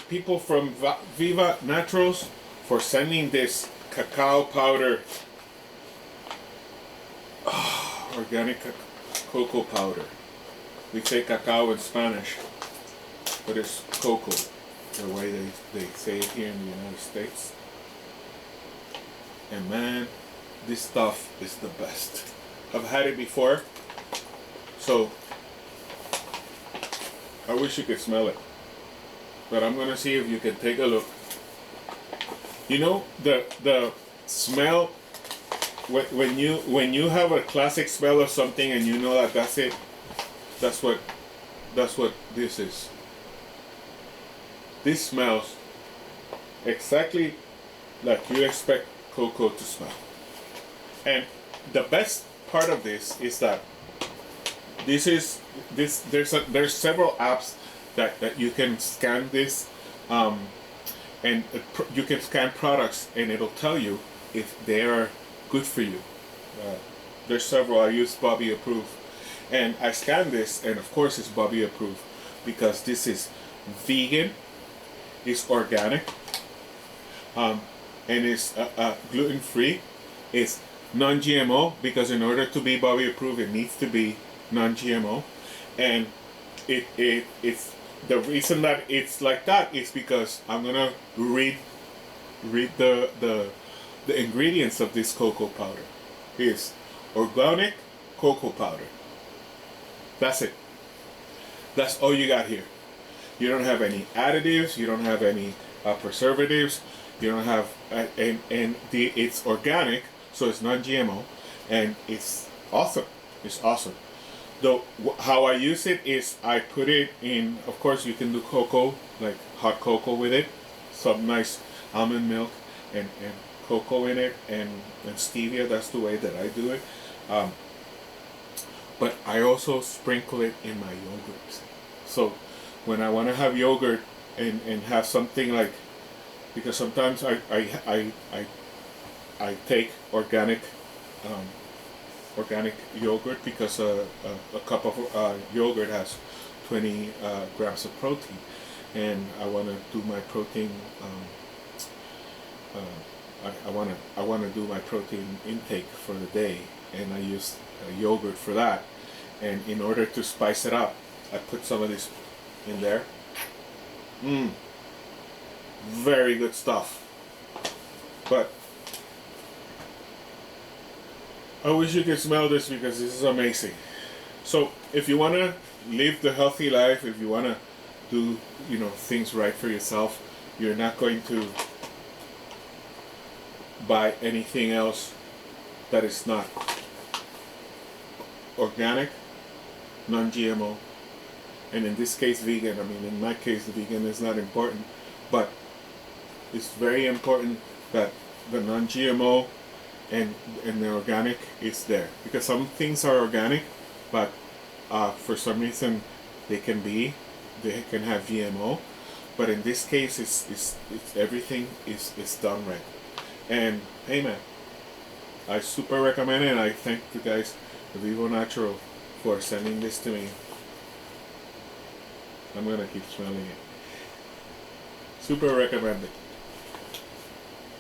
People from Viva Naturals for sending this cacao powder, organic cocoa powder. We say cacao in Spanish, but it's cocoa, the way they say it here in the United States. And man, this stuff is the best. I've had it before, so I wish you could smell it. But I'm gonna see if you can take a look. You know the smell when you have a classic smell of something and you know that that's it. That's what this is. This smells exactly like you expect cocoa to smell. And the best part of this is that there's several apps that you can scan this, and you can scan products and it'll tell you if they are good for you. There's several. I use Bobby approved, and I scan this, and of course it's Bobby approved because this is vegan, it's organic, and it's gluten free. It's non-GMO because in order to be Bobby approved, it needs to be non-GMO, and it's the reason that it's like that is because I'm gonna read the ingredients of this cocoa powder. It's organic cocoa powder. That's it. That's all you got here. You don't have any additives. You don't have any preservatives. You don't have it's organic, so it's non-GMO, and it's awesome. It's awesome. Though how I use it is I put it in. Of course, you can do cocoa, like hot cocoa with it, some nice almond milk and cocoa in it, and stevia. That's the way that I do it. But I also sprinkle it in my yogurt. So when I want to have yogurt and have something like, because sometimes I take organic yogurt because a cup of yogurt has 20 grams of protein, and I want to do my protein. I want to do my protein intake for the day, and I use yogurt for that. And in order to spice it up, I put some of this in there. Very good stuff. But I wish you could smell this because this is amazing. So if you want to live the healthy life, if you want to do things right for yourself, you're not going to buy anything else that is not organic, non-GMO, and in this case vegan. I mean, in my case the vegan is not important, but it's very important that the non-GMO and the organic is there, because some things are organic, but for some reason they can have GMO. But in this case, it's everything is done right. And hey man, I super recommend it, and I thank you guys, the Viva Natural, for sending this to me. I'm gonna keep smelling it. Super recommend it.